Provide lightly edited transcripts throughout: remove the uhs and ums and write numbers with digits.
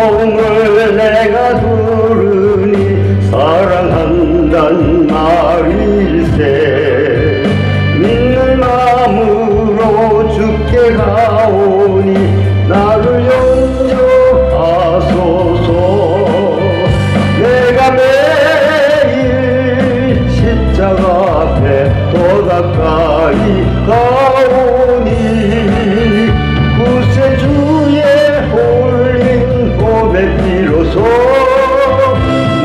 종을 내가 부르니 사랑한단 말일세. 믿는 마음으로 주께 가오니 나를 용서하소서. 내가 매일 십자가 앞에 더 가까이 가오니 구세주의 홀린 보배 피로소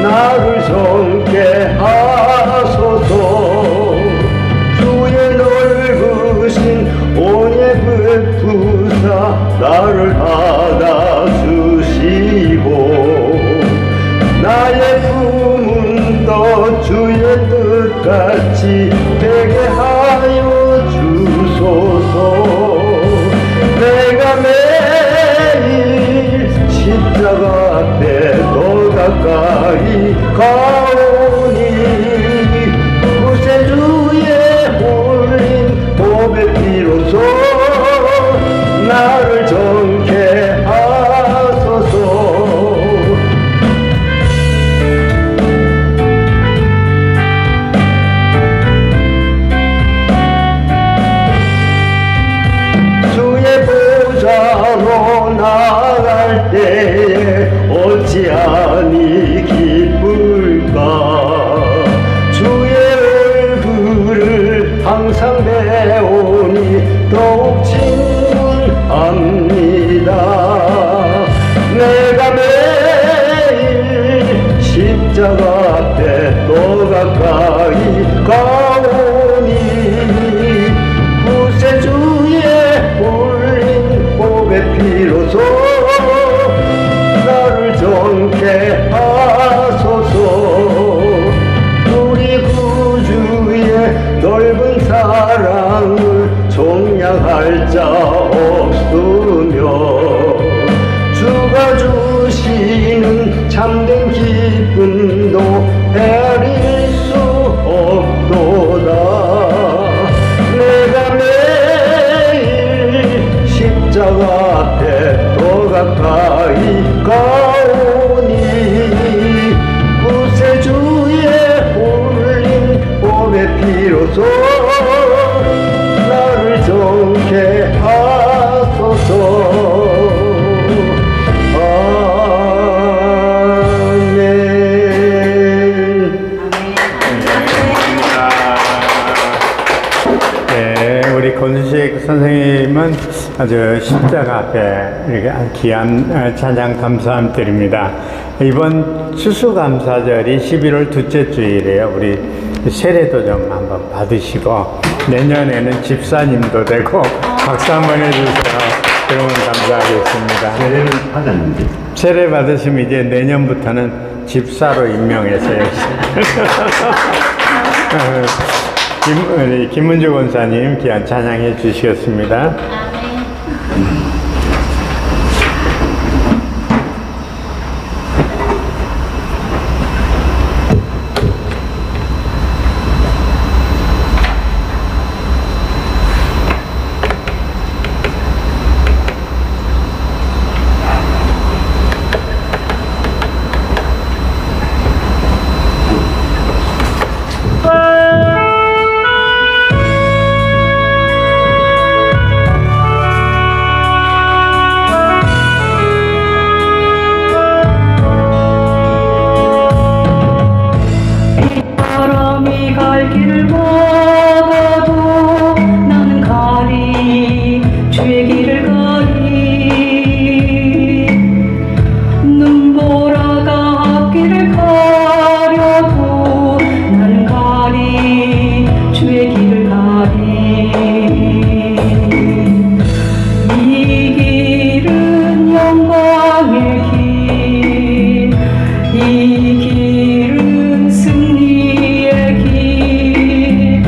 나를 정케 하소서. 주의 넓으신 온예 베푸사 나를 받아주시고 나의 품은 또 주의 뜻같이 되게 하여 주소서. 내가 매일 십자가 앞에 더 가까이 가오니 구세주의 홀린 보배 피로소 나를 정케 하소서. 주의 보좌로 나갈 때에 어찌하니 기쁠까. 주의 얼굴을 항상 배우니 더욱 친근합니다. 내가 매일 십자가 앞에 더 가까이 가오니 구세주의 홀린 보배 피로소 나를 정케 하소서. 우리 구주의 넓은 사랑을 종량할 자 없으며 주가 주시는 참된 기쁨도 헤아릴 수 없도다. 내가 매일 십자가 앞에 더 가까이 가오니 구세주의 홀린 보배 피로소 나를 정케 하소서. 우리 권수식 선생님은 아주 십자가 앞에 이렇게 귀한 찬양 감사함 드립니다. 이번 추수감사절이 11월 둘째 주일이에요. 우리 세례도 좀 한번 받으시고 내년에는 집사님도 되고 박수 한번 해주세요. 그러면 감사하겠습니다. 세례를 받았는데 세례 받으시면 이제 내년부터는 집사로 임명해서요. 우리 김문주 권사님 귀한 찬양해 주시겠습니다. 이 길은 승리의 길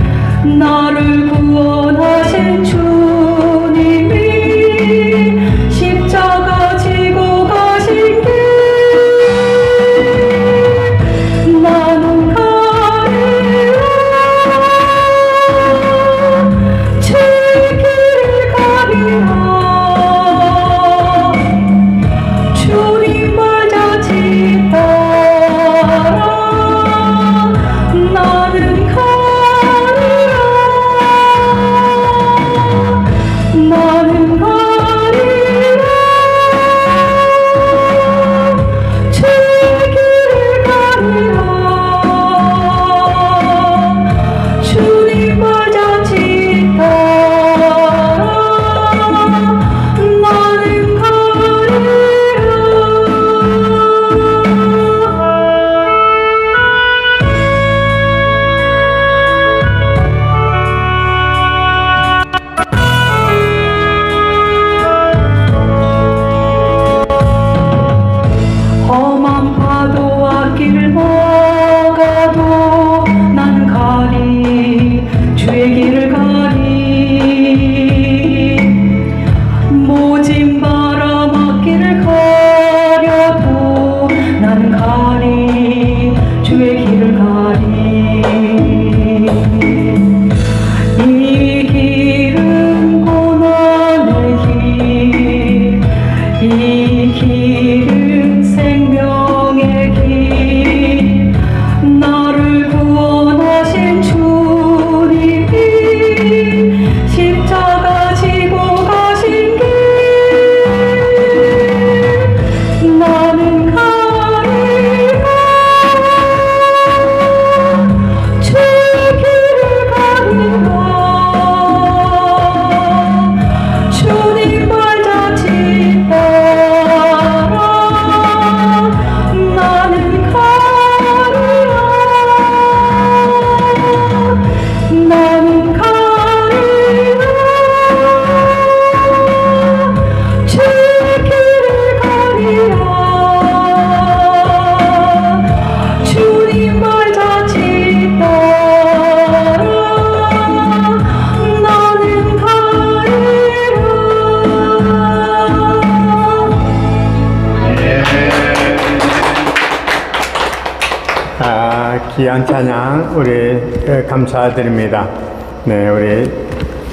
귀한 찬양 우리 감사드립니다. 네, 우리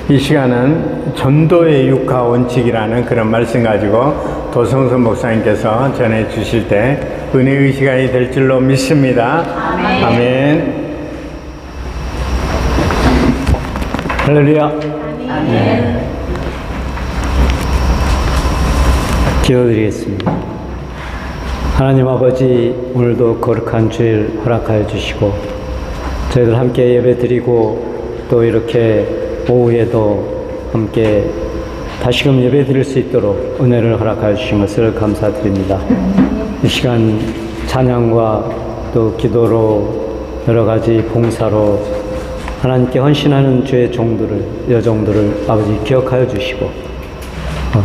이 시간은 전도의 육하 원칙이라는 그런 말씀 가지고 도성선 목사님께서 전해 주실 때 은혜의 시간이 될 줄로 믿습니다. 아멘. 아멘. 할렐루야. 아멘. 기도드리겠습니다. 하나님 아버지, 오늘도 거룩한 주일 허락하여 주시고 저희들 함께 예배 드리고 또 이렇게 오후에도 함께 다시금 예배 드릴 수 있도록 은혜를 허락하여 주신 것을 감사드립니다. 이 시간 찬양과 또 기도로 여러 가지 봉사로 하나님께 헌신하는 주의 종들을, 여종들을 아버지 기억하여 주시고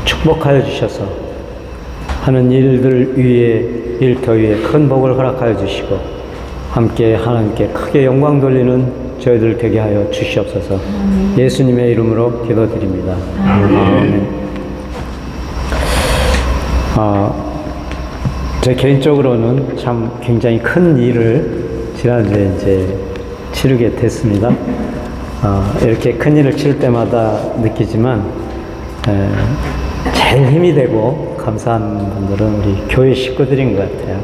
축복하여 주셔서 하는 일들 위에, 일터 위에 큰 복을 허락하여 주시고 함께 하나님께 크게 영광 돌리는 저희들 되게 하여 주시옵소서. 예수님의 이름으로 기도드립니다. 아멘. 제 개인적으로는 참 굉장히 큰 일을 지난주에 이제 치르게 됐습니다. 이렇게 큰 일을 치를 때마다 느끼지만 제일 힘이 되고 감사한 분들은 우리 교회 식구들인 것 같아요.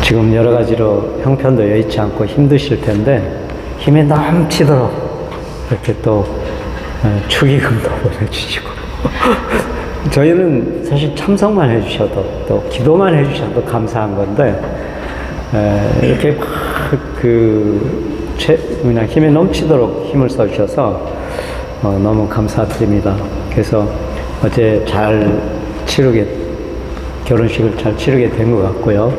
지금 여러 가지로 형편도 여의치 않고 힘드실 텐데 힘에 넘치도록 이렇게 또 축의금도 보내주시고 저희는 사실 참석만 해주셔도 또 기도만 해주셔도 감사한 건데 이렇게 그냥 힘에 넘치도록 힘을 써주셔서 너무 감사드립니다. 그래서 어제 결혼식을 잘 치르게 된 것 같고요.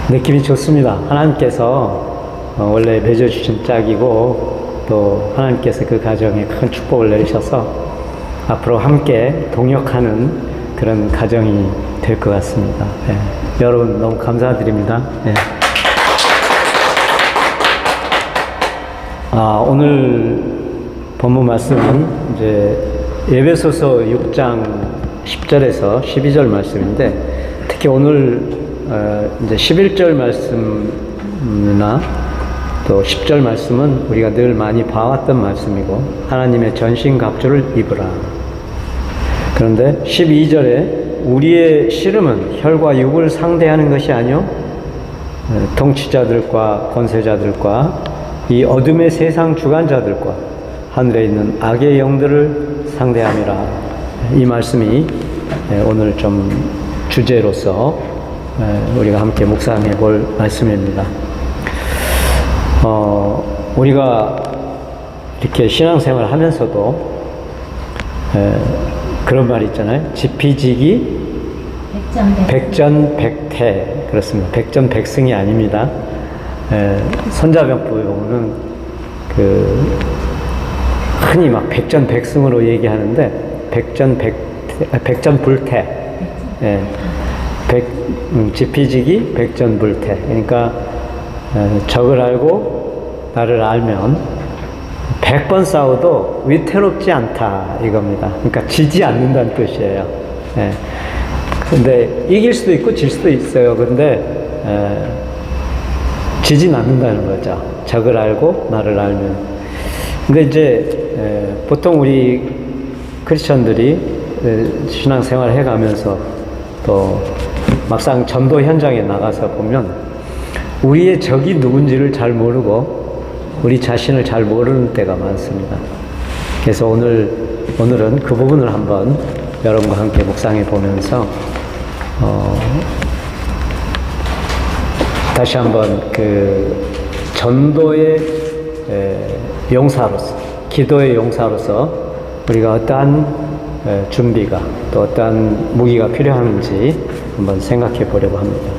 느낌이 좋습니다. 하나님께서 원래 맺어주신 짝이고 또 하나님께서 그 가정에 큰 축복을 내리셔서 앞으로 함께 동역하는 그런 가정이 될 것 같습니다. 여러분 너무 감사드립니다. 오늘 본문 말씀은 이제 에베소서 6장 10절에서 12절 말씀인데 특히 오늘 이제 11절 말씀이나 또 10절 말씀은 우리가 늘 많이 봐왔던 말씀이고 하나님의 전신갑주를 입으라. 그런데 12절에 우리의 씨름은 혈과 육을 상대하는 것이 아니요 통치자들과 권세자들과 이 어둠의 세상 주관자들과 하늘에 있는 악의 영들을 상대함이라. 이 말씀이 오늘 좀 주제로서 우리가 함께 묵상해 볼 말씀입니다. 우리가 이렇게 신앙생활 하면서도 그런 말 있잖아요. 지피지기 백전백태. 그렇습니다. 백전백승이 아닙니다. 손자병법에 보면은 흔히 막 백전백승으로 얘기하는데 백전불태. 지피지기 백전불태. 그러니까 적을 알고 나를 알면 100번 싸워도 위태롭지 않다 이겁니다. 그러니까 지지 않는다는 뜻이에요. 근데 이길 수도 있고 질 수도 있어요. 근데 지진 않는다는 거죠. 적을 알고 나를 알면. 근데 이제 보통 우리 크리스천들이 신앙생활을 해가면서 또 막상 전도 현장에 나가서 보면 우리의 적이 누군지를 잘 모르고 우리 자신을 잘 모르는 때가 많습니다. 그래서 오늘은 그 부분을 한번 여러분과 함께 묵상해 보면서 다시 한번 그 전도의 용사로서, 기도의 용사로서 우리가 어떠한 준비가 또 어떠한 무기가 필요한지 한번 생각해 보려고 합니다.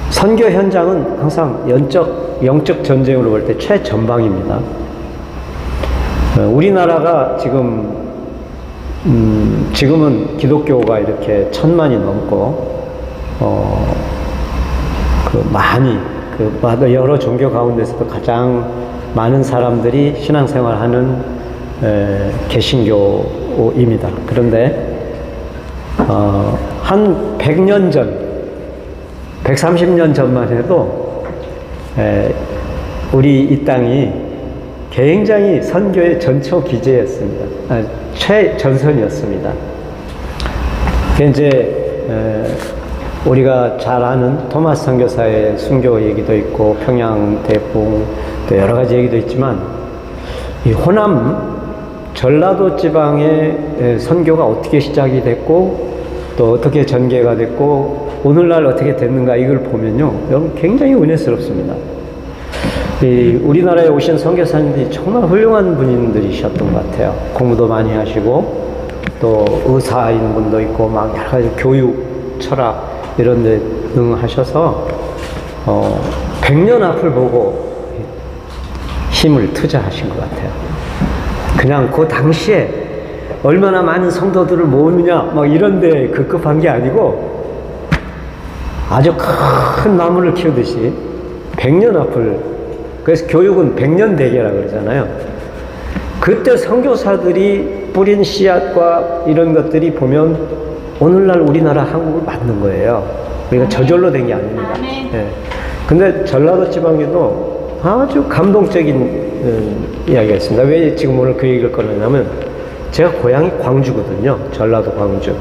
선교 현장은 항상 영적 전쟁으로 볼 때 최전방입니다. 우리나라가 지금은 기독교가 이렇게 1000만이 넘고 여러 종교 가운데서도 가장 많은 사람들이 신앙생활하는 개신교입니다. 그런데 한 100년 전, 130년 전만 해도 우리 이 땅이 굉장히 선교의 전초 기제였습니다. 최전선이었습니다. 이제 우리가 잘 아는 토마스 선교사의 순교 얘기도 있고 평양 대풍 또 여러 가지 얘기도 있지만 이 호남 전라도 지방의 선교가 어떻게 시작이 됐고 또 어떻게 전개가 됐고 오늘날 어떻게 됐는가 이걸 보면요, 여러분 굉장히 은혜스럽습니다. 우리나라에 오신 선교사님들이 정말 훌륭한 분들이셨던 것 같아요. 공부도 많이 하시고 또 의사인 분도 있고 막 여러 가지 교육, 철학 이런 데 능하셔서 100년 앞을 보고 힘을 투자하신 것 같아요. 그냥 그 당시에 얼마나 많은 성도들을 모으느냐 막 이런 데 급급한 게 아니고 아주 큰 나무를 키우듯이 100년 앞을, 그래서 교육은 100년 대계라 그러잖아요. 그때 선교사들이 뿌린 씨앗과 이런 것들이 보면 오늘날 우리나라 한국을 만든 거예요. 우리가 저절로 된 게 아닙니다. 예. 근데 전라도 지방에도 아주 감동적인 이야기가 있습니다. 왜 지금 오늘 그 얘기를 꺼내냐면 제가 고향이 광주거든요. 전라도 광주.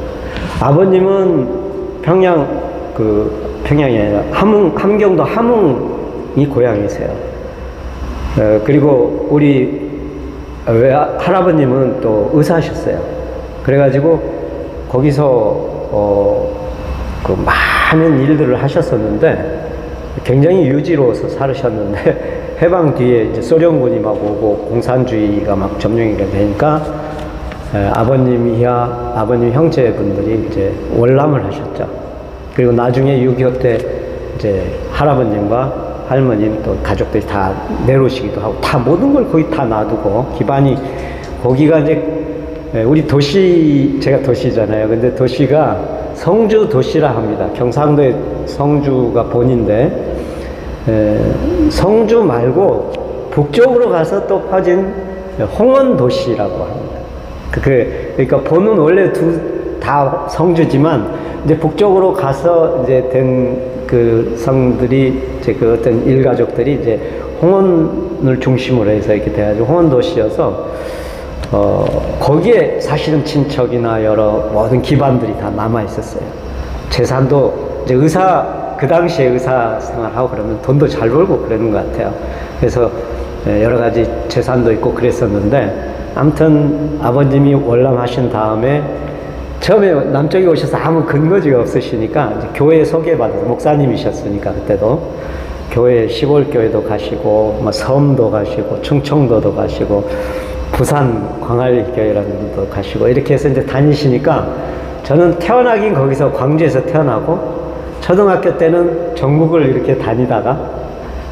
아버님은 평양이 아니라 함경도 함흥이 고향이세요. 그리고 우리 할아버님은 또 의사하셨어요. 그래가지고 거기서 그 많은 일들을 하셨었는데 굉장히 유지로서 살으셨는데 해방 뒤에 이제 소련군이 막 오고 공산주의가 막 점령이 되니까 아버님 이하 아버님 형제분들이 이제 월남을 하셨죠. 그리고 나중에 6.25 때 이제 할아버님과 할머님 또 가족들이 다 내려오시기도 하고 다 모든 걸 거의 다 놔두고 기반이 거기가 이제 우리 도시, 제가 도시잖아요. 근데 도시가 성주 도시라 합니다. 경상도의 성주가 본인데 성주 말고 북쪽으로 가서 또 퍼진 홍원 도시라고 합니다. 그러니까 본은 원래 다 성주지만 이제 북쪽으로 가서 이제 된 그 성들이 이제 그 어떤 일가족들이 이제 홍원을 중심으로 해서 이렇게 돼가지고 홍원 도시여서 거기에 사실은 친척이나 여러 모든 기반들이 다 남아 있었어요. 재산도 이제 그 당시에 의사 생활하고 그러면 돈도 잘 벌고 그러는 것 같아요. 그래서 여러 가지 재산도 있고 그랬었는데 아무튼 아버님이 월남하신 다음에 처음에 남쪽에 오셔서 아무 근거지가 없으시니까 이제 교회에 소개받아서 목사님이셨으니까 그때도 교회 시골교회도 가시고 뭐 섬도 가시고 충청도도 가시고 부산 광안리교회라는 데도 가시고 이렇게 해서 이제 다니시니까 저는 태어나긴 거기서 광주에서 태어나고 초등학교 때는 전국을 이렇게 다니다가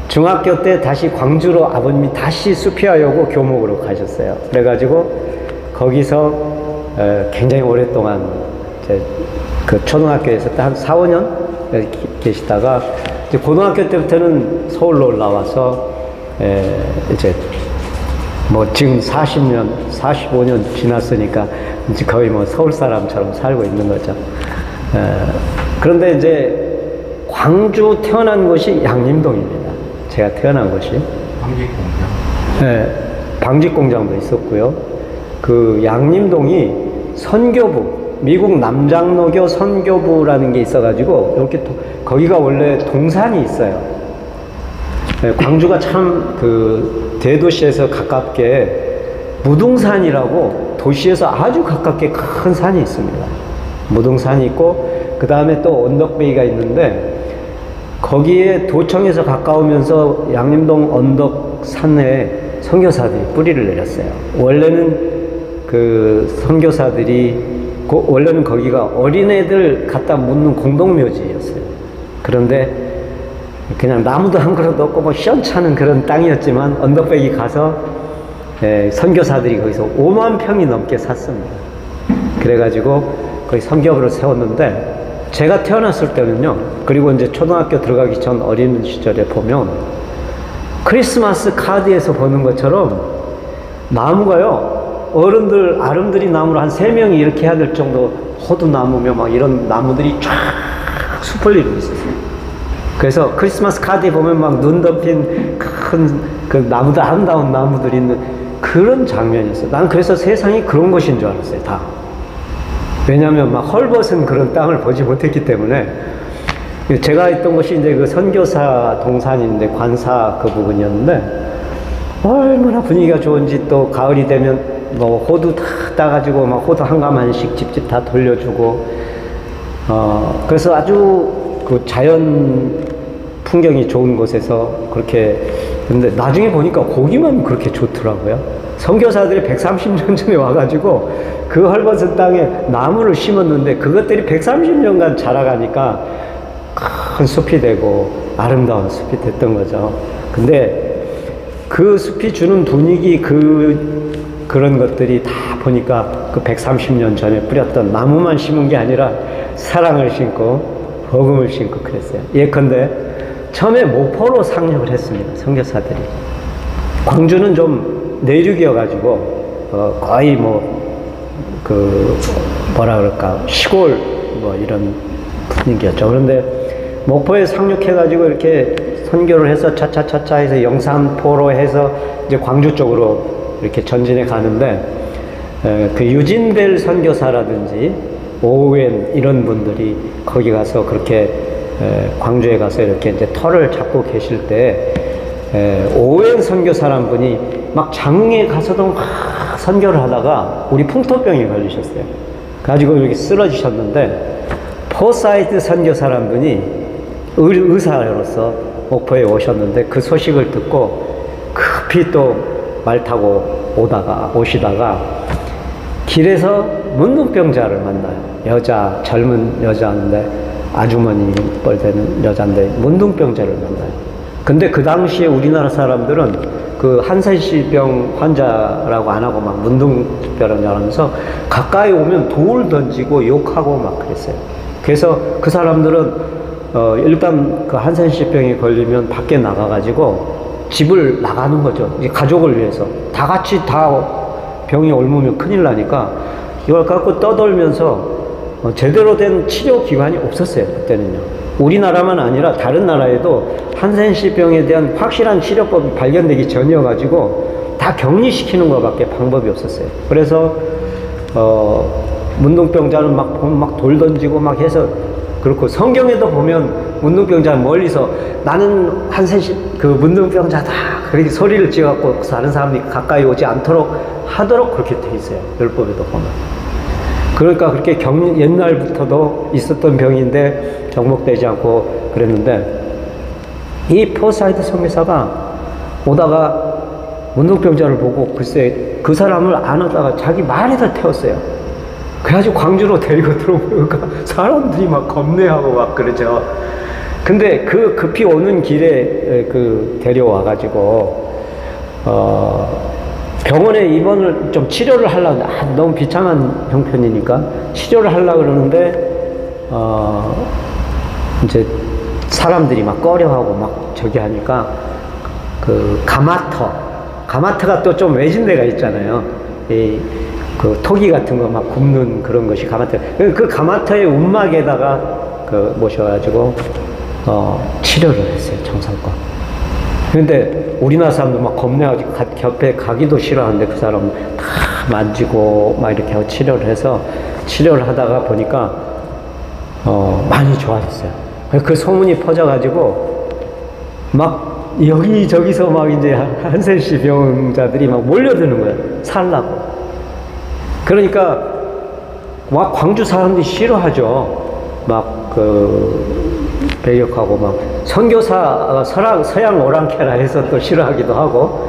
중학교 때 다시 광주로 아버님이 다시 수피하려고 교목으로 가셨어요. 그래가지고 거기서 굉장히 오랫동안 이제 그 초등학교에서 한 4, 5년 계시다가 이제 고등학교 때부터는 서울로 올라와서 이제 뭐 지금 40년, 45년 지났으니까 이제 거의 뭐 서울 사람처럼 살고 있는 거죠. 그런데 이제 광주 태어난 곳이 양림동입니다. 제가 태어난 곳이. 방직공장? 네, 방직공장도 있었고요. 그 양림동이 선교부, 미국 남장로교 선교부라는 게 있어가지고 이렇게 거기가 원래 동산이 있어요. 네, 광주가 참 그 대도시에서 가깝게 무등산이라고 도시에서 아주 가깝게 큰 산이 있습니다. 무등산이 있고 그 다음에 또 언덕베이가 있는데 거기에 도청에서 가까우면서 양림동 언덕산에 선교사들이 뿌리를 내렸어요. 원래는 그 선교사들이 원래는 거기가 어린애들 갖다 묻는 공동묘지였어요. 그런데 그냥 나무도 한 그릇 없고 뭐 시원찮은 그런 땅이었지만 언덕배기 가서 선교사들이 거기서 5만 평이 넘게 샀습니다. 그래가지고 거기 선교부를 세웠는데 제가 태어났을 때는요, 그리고 이제 초등학교 들어가기 전 어린 시절에 보면 크리스마스 카드에서 보는 것처럼 나무가요, 어른들, 아름드리 나무로 한 3명이 이렇게 해야 될 정도 호두나무며 막 이런 나무들이 쫙 숲을 이루고 있었어요. 그래서 크리스마스 카드에 보면 막 눈 덮인 큰 그 나무들, 아름다운 나무들이 있는 그런 장면이었어요. 난 그래서 세상이 그런 것인 줄 알았어요, 다. 왜냐하면 막 헐벗은 그런 땅을 보지 못했기 때문에. 제가 있던 곳이 이제 그 선교사 동산인데 관사 그 부분이었는데, 얼마나 분위기가 좋은지, 또 가을이 되면 뭐 호두 다 따가지고 막 호두 한 가마씩 집집 다 돌려주고, 그래서 아주 그 자연 풍경이 좋은 곳에서 그렇게. 근데 나중에 보니까 거기만 그렇게 좋더라고요. 선교사들이 130년 전에 와가지고 그 헐벗은 땅에 나무를 심었는데 그것들이 130년간 자라가니까 큰 숲이 되고 아름다운 숲이 됐던 거죠. 근데 그 숲이 주는 분위기, 그런 것들이 다 보니까 그 130년 전에 뿌렸던 나무만 심은 게 아니라 사랑을 심고 복음을 심고 그랬어요. 예컨대 처음에 목포로 상륙을 했습니다. 선교사들이. 광주는 좀 내륙이어가지고 거의 뭐라 그럴까, 시골 뭐 이런 분위기였죠. 그런데 목포에 상륙해가지고 이렇게 선교를 해서 차차차차 해서 영산포로 해서 이제 광주 쪽으로 이렇게 전진해 가는데, 그 유진벨 선교사라든지 오웬 이런 분들이 거기 가서 그렇게 광주에 가서 이렇게 이제 터를 잡고 계실 때, 오웬 선교사란 분이 막 장흥에 가서도 막 선교를 하다가 우리 풍토병에 걸리셨어요. 가지고 이렇게 쓰러지셨는데, 포사이트 선교사란 분이 의사로서 목포에 오셨는데 그 소식을 듣고 급히 또 말 타고 오시다가 길에서 문둥병자를 만나요. 젊은 여자인데, 아주머니 뻘 되는 여자인데 문둥병자를 만나요. 근데 그 당시에 우리나라 사람들은 그 한센시병 환자라고 안 하고 막 문둥병자라고 하면서 가까이 오면 돌 던지고 욕하고 막 그랬어요. 그래서 그 사람들은 일단 그 한센시병에 걸리면 밖에 나가가지고 집을 나가는 거죠. 이제 가족을 위해서. 다 같이 다 병이 옮으면 큰일 나니까 이걸 갖고 떠돌면서 제대로 된 치료 기관이 없었어요, 그때는요. 우리나라만 아니라 다른 나라에도 한센시병에 대한 확실한 치료법이 발견되기 전이어가지고 다 격리시키는 것밖에 방법이 없었어요. 그래서 문둥병자는 막 돌 던지고 막 해서, 그렇고 성경에도 보면 문둥병자는 멀리서 나는 그 문둥병자다 그렇게 소리를 지어갖고 다른 사람이 가까이 오지 않도록 하도록 그렇게 돼 있어요, 율법에도 보면. 그러니까 그렇게 옛날부터도 있었던 병인데 정복되지 않고 그랬는데, 이 포사이트 선교사가 오다가 문둥병자를 보고 글쎄 그 사람을 안으다가 자기 말에다 태웠어요. 그래가지고 광주로 데리고 들어오니까 사람들이 막 겁내하고 막 그러죠. 근데 그 급히 오는 길에 데려와가지고 병원에 입원을 좀 치료를 하려고, 너무 비참한 형편이니까 치료를 하려고 그러는데, 이제 사람들이 막 꺼려하고 막 저기 하니까, 그 가마터가 또 좀 외진 데가 있잖아요. 그 토기 같은 거 막 굽는 그런 것이 가마터. 그 가마터의 움막에다가 모셔가지고, 치료를 했어요, 정성껏. 근데 우리나라 사람도 막 겁내가지고 곁에 가기도 싫어하는데 그 사람 다 만지고 막 이렇게 하고 치료를 하다가 보니까 많이 좋아졌어요. 그 소문이 퍼져가지고 막 여기저기서 막 이제 한센시 병자들이 막 몰려드는 거예요, 살라고. 그러니까 막 광주 사람들이 싫어하죠. 막 배격하고 막 선교사 서양 오랑캐라 해서 또 싫어하기도 하고,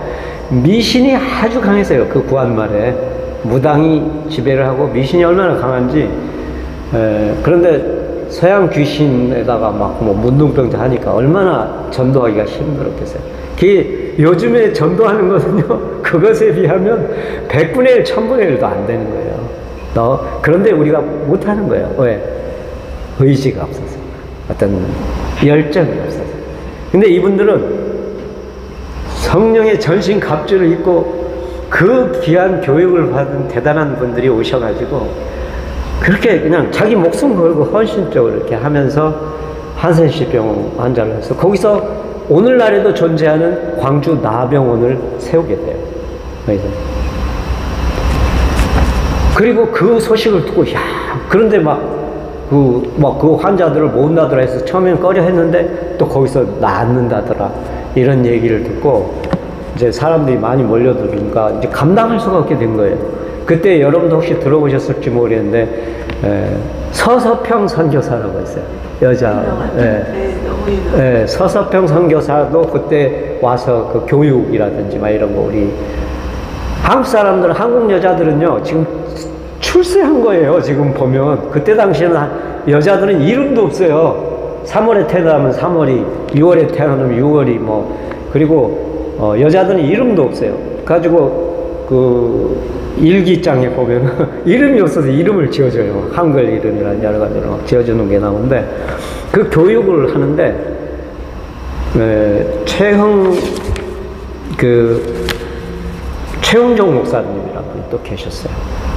미신이 아주 강했어요. 그 구한말에 무당이 지배를 하고 미신이 얼마나 강한지. 그런데 서양 귀신에다가 막 문둥병자 하니까 얼마나 전도하기가 힘들었겠어요. 요즘에 전도하는 것은요, 그것에 비하면 100분의 1, 1000분의 1도 안 되는 거예요. 그런데 우리가 못하는 거예요. 왜? 의지가 없어서. 어떤 열정이 없어서. 근데 이분들은 성령의 전신 갑주를 입고 그 귀한 교육을 받은 대단한 분들이 오셔가지고 그렇게 그냥 자기 목숨 걸고 헌신적으로 이렇게 하면서 한센시병 환자를 해서 거기서 오늘날에도 존재하는 광주 나병원을 세우게 돼요. 거기서. 그리고 그 소식을 듣고, 야, 그런데 그 환자들을 모은다더라 해서 처음에는 꺼려 했는데 또 거기서 낫는다더라. 이런 얘기를 듣고 이제 사람들이 많이 몰려들으니까 이제 감당할 수가 없게 된 거예요. 그때 여러분도 혹시 들어보셨을지 모르겠는데, 서서평 선교사라고 했어요. 여자. 서서평 선교사도 그때 와서 그 교육이라든지 막 이런 거 우리 한국 사람들은, 한국 여자들은요, 지금 출세한 거예요. 지금 보면. 그때 당시에는 여자들은 이름도 없어요. 3월에 태어나면 3월이, 6월에 태어나면 6월이 그리고, 여자들은 이름도 없어요. 가지고, 일기장에 보면 이름이 없어서 이름을 지어줘요. 한글 이름이란 여러 가지로 막 지어주는 게 나오는데, 그 교육을 하는데, 최흥종 목사님이라는 분이 또 계셨어요.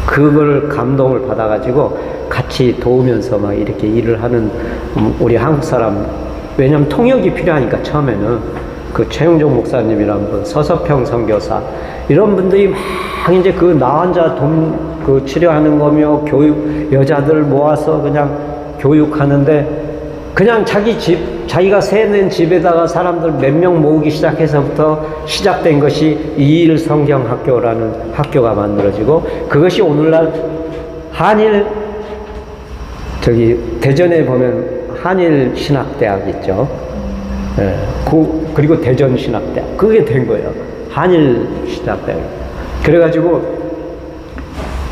그걸 감동을 받아가지고 같이 도우면서 막 이렇게 일을 하는 우리 한국 사람, 왜냐면 통역이 필요하니까 처음에는 그 최흥종 목사님이라는 분, 서서평 선교사, 이런 분들이 막 이제 그 나환자 그 치료하는 거며 교육, 여자들 모아서 그냥 교육하는데 그냥 자기가 세낸 집에다가 사람들 몇 명 모으기 시작해서부터 시작된 것이 이일 성경학교라는 학교가 만들어지고, 그것이 오늘날 대전에 보면 한일신학대학 있죠. 그리고 대전신학대학. 그게 된 거예요. 한일신학대학. 그래가지고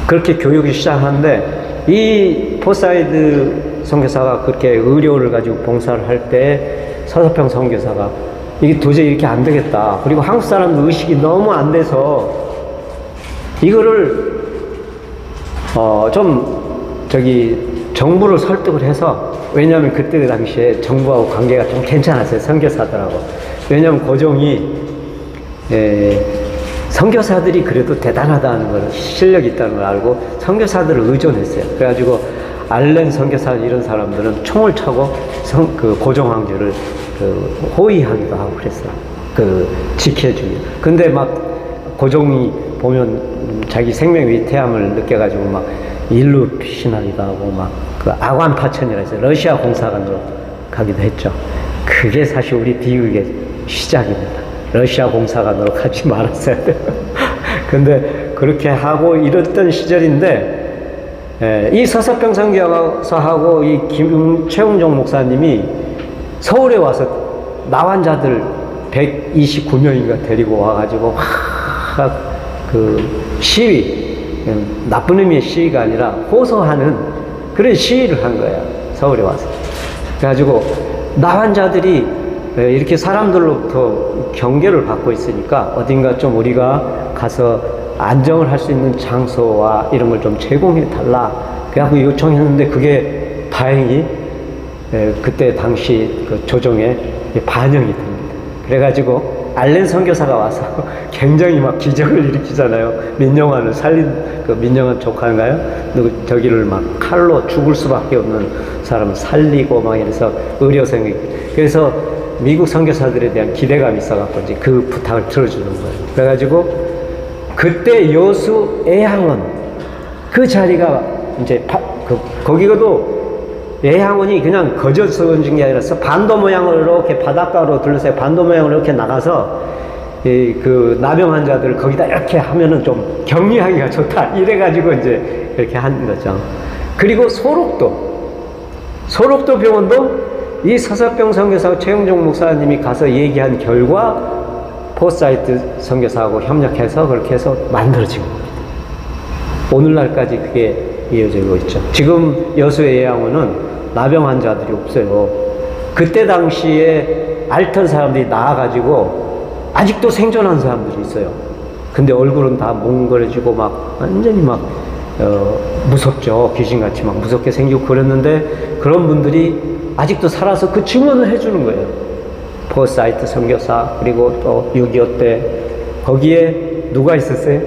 그렇게 교육이 시작하는데, 이 포사이드 선교사가 그렇게 의료를 가지고 봉사를 할 때 서서평 선교사가 이게 도저히 이렇게 안 되겠다. 그리고 한국 사람들 의식이 너무 안 돼서 이거를 정부를 설득을 해서, 왜냐하면 그때 당시에 정부하고 관계가 좀 괜찮았어요. 선교사들하고. 왜냐하면 고종이 선교사들이 그래도 대단하다는 걸, 실력이 있다는 걸 알고 선교사들을 의존했어요. 그래가지고 알렌 선교사 이런 사람들은 총을 차고 고종 황제를 호위하기도 하고 그랬어요. 지켜주기. 근데 막 고종이 보면 자기 생명 위태함을 느껴가지고 막 일루 피신하기도 하고 막 아관 파천이라 해서 러시아 공사관으로 가기도 했죠. 그게 사실 우리 비극의 시작입니다. 러시아 공사관으로 가지 말았어야 돼요. 근데 그렇게 하고 이랬던 시절인데, 이 서서평 선교사하고 이 최흥종 목사님이 서울에 와서 나환자들 129명인가 데리고 와가지고 시위, 나쁜 의미의 시위가 아니라 호소하는 그런 시위를 한 거예요. 서울에 와서. 그래가지고 나환자들이 이렇게 사람들로부터 경계를 받고 있으니까 어딘가 좀 우리가 가서 안정을 할 수 있는 장소와 이런 걸 좀 제공해 달라. 그래갖고 요청했는데 그게 다행히 그때 당시 그 조정에 반영이 됩니다. 그래가지고 알렌 선교사가 와서 굉장히 막 기적을 일으키잖아요. 민영환을 민영환 조카인가요? 저기를 막 칼로 죽을 수밖에 없는 사람을 살리고 막 이래서 의료생이. 그래서 미국 선교사들에 대한 기대감이 있어갖고 이제 그 부탁을 들어주는 거예요. 그래가지고 그때 여수 애향원 그 자리가 이제 거기도 애향원이 그냥 거저 세워진 게 아니라 반도 모양으로 이렇게 바닷가로 둘러싸여 반도 모양으로 이렇게 나가서 그 나병 환자들 거기다 이렇게 하면은 좀 격리하기가 좋다. 이래가지고 이제 이렇게 한 거죠. 그리고 소록도 병원도 이 서서평 선교사하고 최흥종 목사님이 가서 얘기한 결과 포사이트 선교사하고 협력해서 그렇게 해서 만들어진 겁니다. 오늘날까지 그게 이어지고 있죠. 지금 여수의 애양원은 나병 환자들이 없어요. 그때 당시에 앓던 사람들이 나와가지고 아직도 생존한 사람들이 있어요. 근데 얼굴은 다 몽골해지고 막 완전히 막 무섭죠. 귀신같이 막 무섭게 생기고 그랬는데 그런 분들이 아직도 살아서 그 증언을 해주는 거예요. 포사이트 선교사, 그리고 또 6.25 때 거기에 누가 있었어요?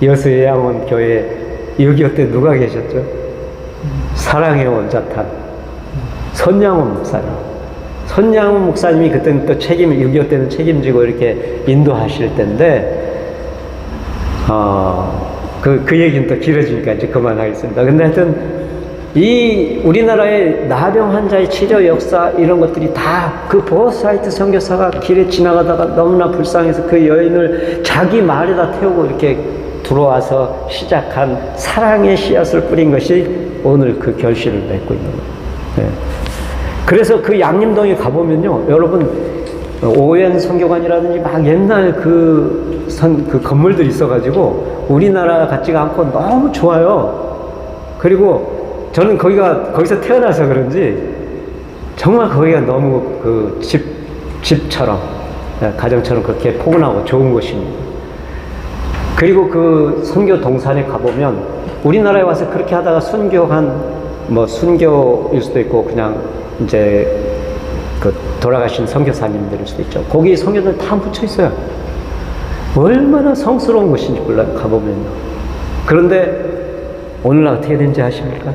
여수 애양원 교회 6.25 때 누가 계셨죠? 사랑의 원자탄 손양원 목사님. 손양원 목사님이 그때는 또 6.25 때는 책임지고 이렇게 인도하실 때인데, 그 얘기는 또 길어지니까 이제 그만하겠습니다. 근데 하여튼, 이 우리나라의 나병 환자의 치료 역사 이런 것들이 다 그 보어사이트 선교사가 길에 지나가다가 너무나 불쌍해서 그 여인을 자기 말에다 태우고 이렇게 들어와서 시작한 사랑의 씨앗을 뿌린 것이 오늘 그 결실을 맺고 있는 거예요. 네. 그래서 그 양림동에 가보면요, 여러분, 오웬 선교관이라든지 막 옛날 그 건물들이 있어가지고 우리나라 같지가 않고 너무 좋아요. 그리고 저는 거기서 태어나서 그런지 정말 거기가 너무 그 집처럼, 가정처럼 그렇게 포근하고 좋은 곳입니다. 그리고 그 선교 동산에 가보면 우리나라에 와서 그렇게 하다가 순교일 수도 있고 그냥 이제 그 돌아가신 선교사님들일 수도 있죠. 거기 선교들 다 묻혀 있어요. 얼마나 성스러운 곳인지 몰라요, 가보면요. 그런데 오늘날 어떻게 된지 아십니까?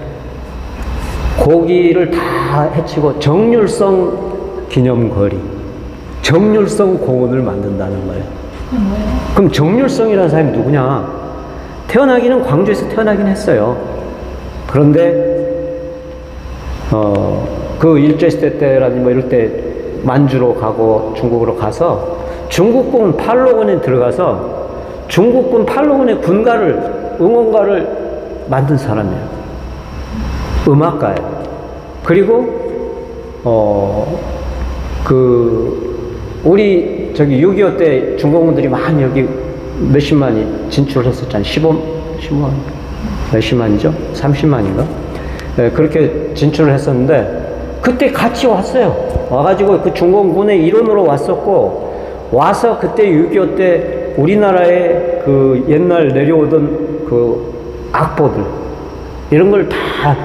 거기를 다 해치고 정률성 기념거리, 정률성 공원을 만든다는 거예요. 그럼 정률성이라는 사람이 누구냐? 태어나기는 광주에서 태어나긴 했어요. 그런데 그 일제시대 때라든지 뭐 이럴 때 만주로 가고 중국으로 가서 중국군 팔로군에 들어가서 중국군 팔로군의 응원가를 만든 사람이에요. 음악가예요. 그리고 우리 저기 6.25 때 중공군들이 많이 여기 몇십만이 진출했었잖아요. 15만, 몇십만이죠? 30만인가? 네, 그렇게 진출을 했었는데, 그때 같이 왔어요. 와가지고 그 중공군의 일원으로 왔었고, 와서 그때 6.25 때 우리나라에 그 옛날 내려오던 그 악보들, 이런 걸 다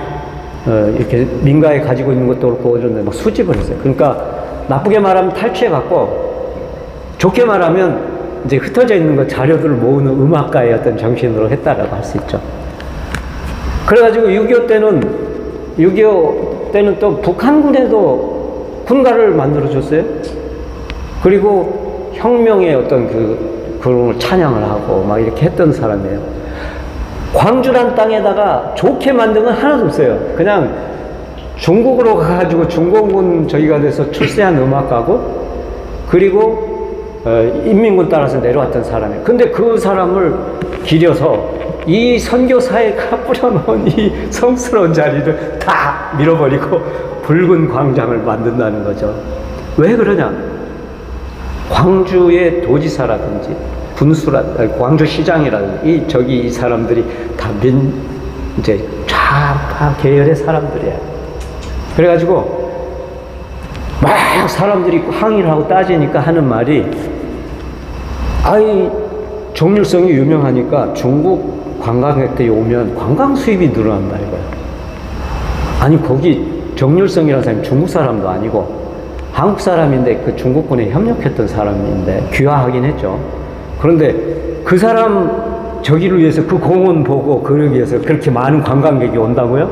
이렇게 민가에 가지고 있는 것도 그렇고 그런데 막 수집을 했어요. 그러니까 나쁘게 말하면 탈취해갖고, 좋게 말하면 이제 흩어져 있는 거 자료들을 모으는 음악가의 어떤 정신으로 했다라고 할 수 있죠. 그래가지고 6.25 때는 또 북한군에도 군가를 만들어줬어요. 그리고 혁명의 어떤 그런 걸 찬양을 하고 막 이렇게 했던 사람이에요. 광주란 땅에다가 좋게 만든 건 하나도 없어요. 그냥 중국으로 가가지고 중공군 저기가 돼서 출세한 음악가고, 그리고 인민군 따라서 내려왔던 사람이에요. 근데 그 사람을 기려서 이 선교사회가 뿌려놓은 이 성스러운 자리를 다 밀어버리고 붉은 광장을 만든다는 거죠. 왜 그러냐? 광주의 도지사라든지 광주시장이라든지 이 사람들이 다 이제 좌파 계열의 사람들이에요. 그래가지고 막 사람들이 항의를 하고 따지니까 하는 말이, 정률성이 유명하니까 중국 관광객들이 오면 관광 수입이 늘어난다 이거예요. 아니, 거기 정률성이라는 사람이 중국 사람도 아니고 한국 사람인데 그 중국군에 협력했던 사람인데 귀화하긴 했죠. 그런데 그 사람 저기를 위해서 그 공원 보고 그러기 위해서 그렇게 많은 관광객이 온다고요?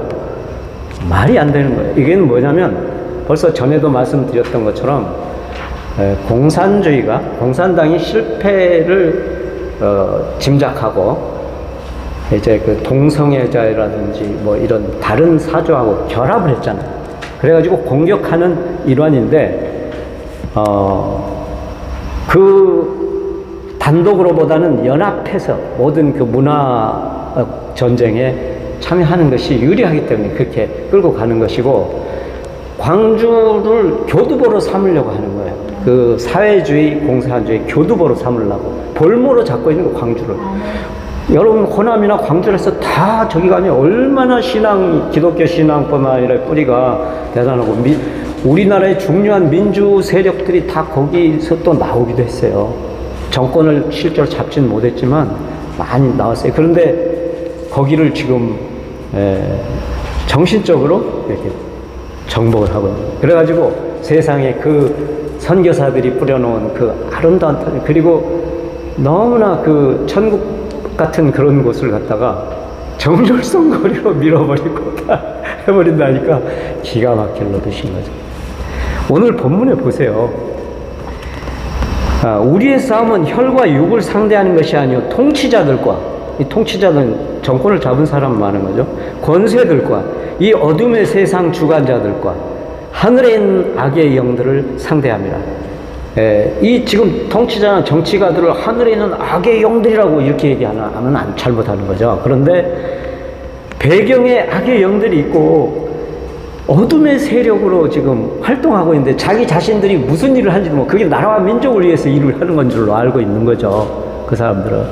말이 안 되는 거예요. 이게 뭐냐면 벌써 전에도 말씀드렸던 것처럼 공산당이 실패를 짐작하고 이제 그 동성애자라든지 뭐 이런 다른 사조하고 결합을 했잖아요. 그래가지고 공격하는 일환인데, 그 단독으로보다는 연합해서 모든 그 문화 전쟁에 참여하는 것이 유리하기 때문에 그렇게 끌고 가는 것이고, 광주를 교두보로 삼으려고 하는 거예요. 그 사회주의, 공산주의 교두보로 삼으려고 볼모로 잡고 있는 거, 광주를. 여러분, 호남이나 광주에서 다 저기 가면 얼마나 기독교 신앙뿐만 아니라 뿌리가 대단하고, 우리나라의 중요한 민주 세력들이 다 거기서 또 나오기도 했어요. 정권을 실제로 잡지는 못했지만 많이 나왔어요. 그런데 거기를 지금 정신적으로 이렇게 정복을 하고 있는 거예요. 그래가지고 세상에 그 선교사들이 뿌려놓은 그 아름다운 터전, 그리고 너무나 그 천국 같은 그런 곳을 갖다가 정률성 거리로 밀어버리고 다 해버린다니까 기가 막힐 노릇인 거죠. 오늘 본문에 보세요. 우리의 싸움은 혈과 육을 상대하는 것이 아니요 통치자들과, 이 통치자들은 정권을 잡은 사람 말하는 거죠. 권세들과 이 어둠의 세상 주관자들과 하늘에 있는 악의 영들을 상대합니다. 이 지금 통치자나 정치가들을 하늘에 있는 악의 영들이라고 이렇게 얘기하면 잘못하는 거죠. 그런데 배경에 악의 영들이 있고 어둠의 세력으로 지금 활동하고 있는데 자기 자신들이 무슨 일을 하는지도 모르고 그게 나라와 민족을 위해서 일을 하는 건 줄로 알고 있는 거죠. 그 사람들은.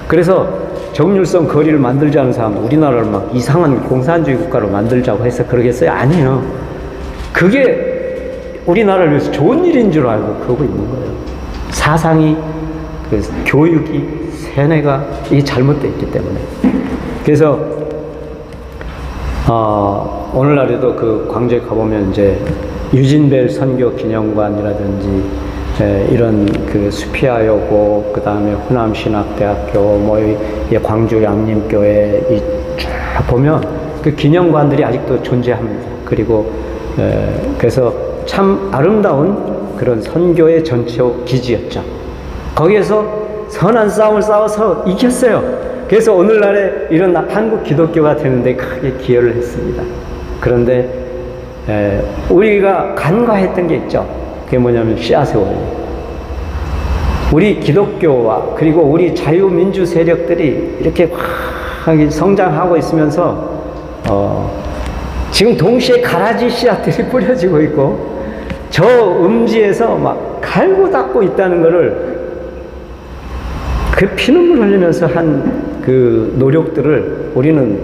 그래서 정률성 거리를 만들지 않은 사람들, 우리나라를 막 이상한 공산주의 국가로 만들자고 해서 그러겠어요? 아니에요. 그게 우리나라를 위해서 좋은 일인 줄 알고 그러고 있는 거예요. 사상이, 교육이, 세뇌가 이 잘못되어 있기 때문에. 그래서 오늘날에도 그 광주에 가보면 이제 유진벨 선교 기념관이라든지 이런 그 수피아여고, 그 다음에 호남신학대학교, 뭐 광주 양림교회 쫙 보면 그 기념관들이 아직도 존재합니다. 그리고 그래서 참 아름다운 그런 선교의 전체 기지였죠. 거기에서 선한 싸움을 싸워서 이겼어요. 그래서 오늘날에 이런 한국 기독교가 되는데 크게 기여를 했습니다. 그런데 우리가 간과했던 게 있죠. 그게 뭐냐면 씨앗의 원리. 우리 기독교와 그리고 우리 자유민주 세력들이 이렇게 확 성장하고 있으면서 지금 동시에 가라지 씨앗들이 뿌려지고 있고 저 음지에서 막 갈고 닦고 있다는 것을 그 피눈물 흘리면서 한 그 노력들을 우리는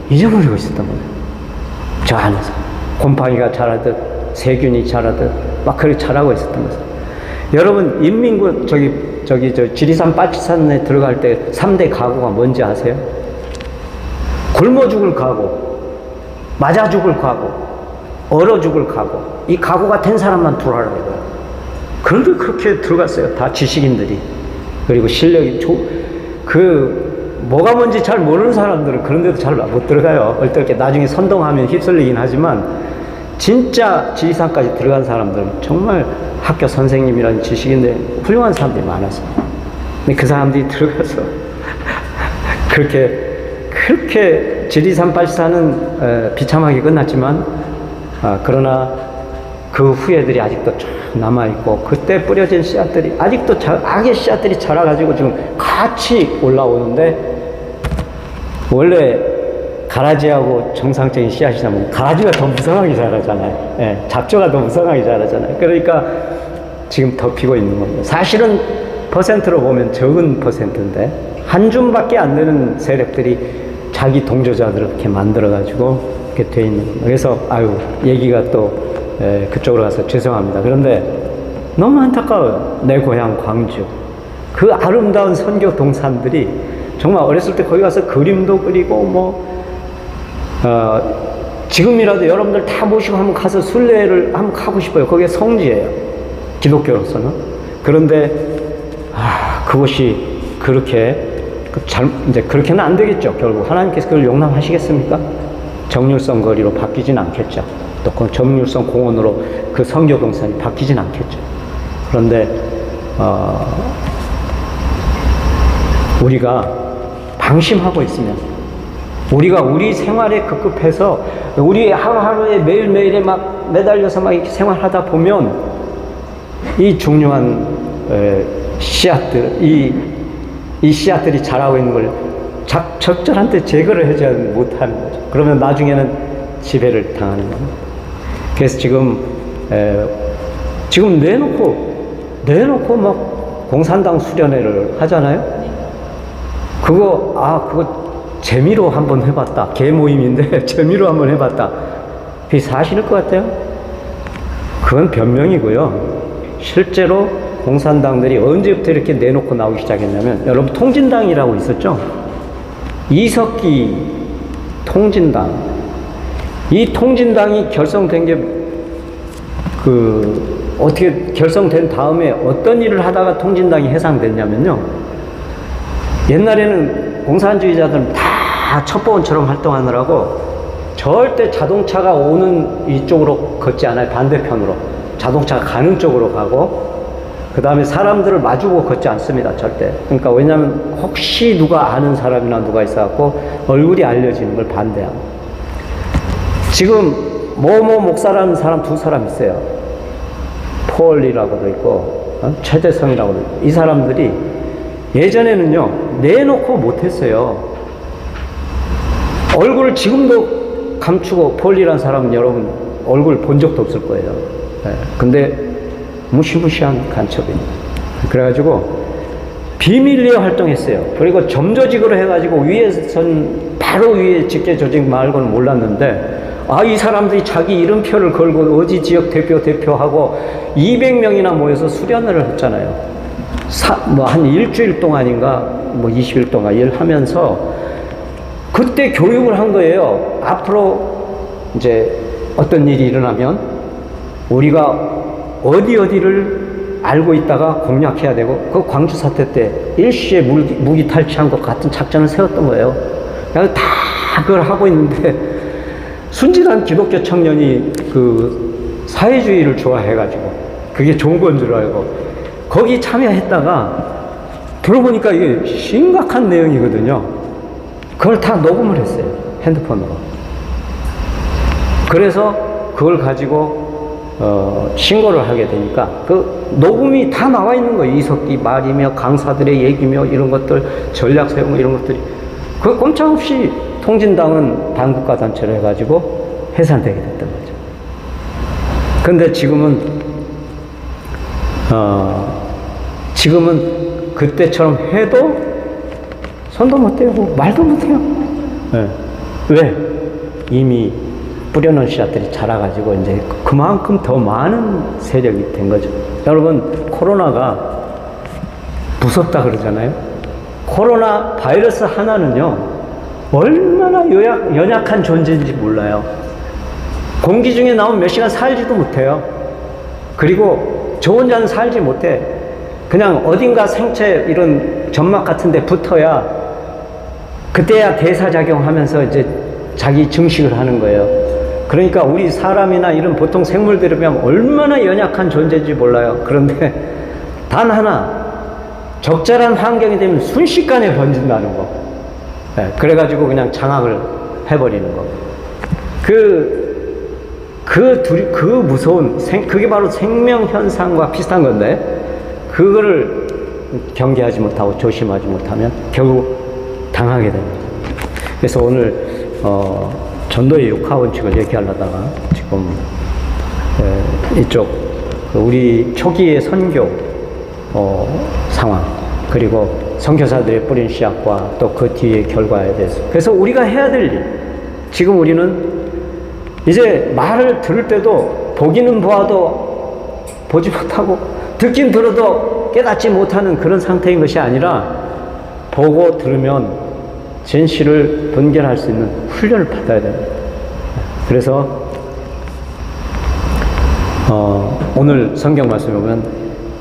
잊어버리고 있었단 말이에요. 저 안에서 곰팡이가 자라듯 세균이 자라듯 막 그렇게 자라고 있었단 말이에요. 여러분 인민군 저 지리산 빠치산에 들어갈 때 3대 각오가 뭔지 아세요? 굶어 죽을 각오, 맞아 죽을 각오, 얼어 죽을 각오. 이 각오가 된 사람만 들어가라는 거예요. 그런데 그렇게 들어갔어요. 다 지식인들이. 그리고 실력이 뭐가 뭔지 잘 모르는 사람들은 그런데도 잘 못 들어가요. 어떨 때 나중에 선동하면 휩쓸리긴 하지만 진짜 지리산까지 들어간 사람들은 정말 학교 선생님이라는 지식인들 훌륭한 사람들이 많았어요. 근데 그 사람들이 들어가서 그렇게 지리산 빠치산은 비참하게 끝났지만 그러나 그 후예들이 아직도 쫙 남아있고 그때 뿌려진 씨앗들이 아직도 악의 씨앗들이 자라가지고 지금 같이 올라오는데 원래 가라지하고 정상적인 씨앗이라면 가라지가 더 무성하게 자라잖아요. 예, 잡초가 더 무성하게 자라잖아요. 그러니까 지금 더 피고 있는 겁니다. 사실은 퍼센트로 보면 적은 퍼센트인데 한 줌밖에 안 되는 세력들이 자기 동조자들을 이렇게 만들어가지고 이렇게 돼 있는 겁니다. 그래서 얘기가 또 그쪽으로 가서 죄송합니다. 그런데 너무 안타까워요. 내 고향 광주 그 아름다운 선교 동산들이 정말 어렸을 때 거기 가서 그림도 그리고 지금이라도 여러분들 다 모시고 한번 가서 순례를 한번 가고 싶어요. 거기에 성지예요. 기독교로서는. 그런데 그것이 이제 그렇게는 안 되겠죠. 결국 하나님께서 그걸 용납하시겠습니까? 정률성 거리로 바뀌진 않겠죠. 또 그 정률성 공원으로 그 선교 동산이 바뀌진 않겠죠. 그런데 우리가 방심하고 있으면 우리가 우리 생활에 급급해서 우리 하루하루에 매일매일에 막 매달려서 막 이렇게 생활하다 보면 이 중요한 씨앗들, 이 씨앗들이 자라고 있는 걸 적절한 때 제거를 해줘야 못하는 거죠. 그러면 나중에는 지배를 당하는 겁니다. 그래서 지금 내놓고 막 공산당 수련회를 하잖아요. 그거 재미로 한번 해봤다. 개모임인데 재미로 한번 해봤다. 그게 사실일 것 같아요? 그건 변명이고요. 실제로 공산당들이 언제부터 이렇게 내놓고 나오기 시작했냐면, 여러분 통진당이라고 있었죠? 이석기 통진당. 이 통진당이 결성된 게 어떻게 결성된 다음에 어떤 일을 하다가 통진당이 해상됐냐면요. 옛날에는 공산주의자들은 다 다 첩보원처럼 활동하느라고 절대 자동차가 오는 이쪽으로 걷지 않아요. 반대편으로. 자동차가 가는 쪽으로 가고, 그 다음에 사람들을 마주보고 걷지 않습니다. 절대. 그러니까 왜냐하면 혹시 누가 아는 사람이나 누가 있어갖고 얼굴이 알려지는 걸 반대하고. 지금 뭐뭐 목사라는 사람 두 사람 있어요. 폴이라고도 있고 최대성이라고도 있고. 이 사람들이 예전에는요 내놓고 못했어요. 얼굴을 지금도 감추고, 폴이라는 사람은 여러분 얼굴 본 적도 없을 거예요. 근데 무시무시한 간첩입니다. 그래가지고 비밀리에 활동했어요. 그리고 점조직으로 해가지고 위에선 바로 위에 직계 조직 말고는 몰랐는데, 이 사람들이 자기 이름표를 걸고 어디 지역 대표하고 200명이나 모여서 수련회를 했잖아요. 한 일주일 동안인가 20일 동안 일하면서 그때 교육을 한 거예요. 앞으로 이제 어떤 일이 일어나면 우리가 어디를 알고 있다가 공략해야 되고, 그 광주 사태 때 일시에 무기 탈취한 것 같은 작전을 세웠던 거예요. 그래서 다 그걸 하고 있는데, 순진한 기독교 청년이 그 사회주의를 좋아해가지고 그게 좋은 건 줄 알고 거기 참여했다가 들어보니까 이게 심각한 내용이거든요. 그걸 다 녹음을 했어요. 핸드폰으로. 그래서 그걸 가지고 신고를 하게 되니까 그 녹음이 다 나와 있는 거예요. 이석기 말이며 강사들의 얘기며 이런 것들, 전략 세우고 이런 것들이. 그 꼼짝없이 통진당은 반국가 단체를 해가지고 해산되게 됐던 거죠. 근데 지금은 그때처럼 해도 손도 못 대고 말도 못 해요. 네. 왜? 이미 뿌려놓은 씨앗들이 자라가지고 이제 그만큼 더 많은 세력이 된 거죠. 여러분, 코로나가 무섭다 그러잖아요. 코로나 바이러스 하나는요, 얼마나 연약한 존재인지 몰라요. 공기 중에 나오면 몇 시간 살지도 못해요. 그리고 저 혼자는 살지 못해. 그냥 어딘가 생체 이런 점막 같은 데 붙어야 그때야 대사작용하면서 이제 자기 증식을 하는 거예요. 그러니까 우리 사람이나 이런 보통 생물들에 비하면 얼마나 연약한 존재인지 몰라요. 그런데 단 하나, 적절한 환경이 되면 순식간에 번진다는 거. 네, 그래가지고 그냥 장악을 해버리는 거. 그 무서운, 그게 바로 생명현상과 비슷한 건데, 그거를 경계하지 못하고 조심하지 못하면 결국 당하게 됩니다. 그래서 오늘, 전도의 육하원칙을 얘기하려다가 지금, 이쪽, 우리 초기의 선교, 상황, 그리고 선교사들의 뿌린 씨앗과 또 그 뒤의 결과에 대해서. 그래서 우리가 해야 될 일, 지금 우리는 이제 말을 들을 때도 보기는 보아도 보지 못하고 듣긴 들어도 깨닫지 못하는 그런 상태인 것이 아니라 보고 들으면 진실을 분별할 수 있는 훈련을 받아야 됩니다. 그래서 오늘 성경 말씀에 보면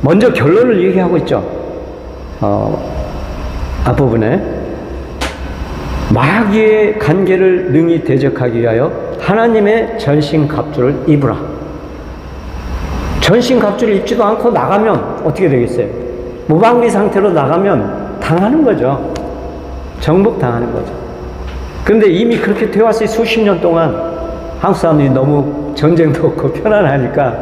먼저 결론을 얘기하고 있죠. 앞부분에 마귀의 간계를 능히 대적하기 위하여 하나님의 전신갑주를 입으라. 전신갑주를 입지도 않고 나가면 어떻게 되겠어요? 무방비 상태로 나가면 당하는 거죠. 정복당하는 거죠. 그런데 이미 그렇게 되어왔어요. 수십 년 동안 한국 사람들이 너무 전쟁도 없고 편안하니까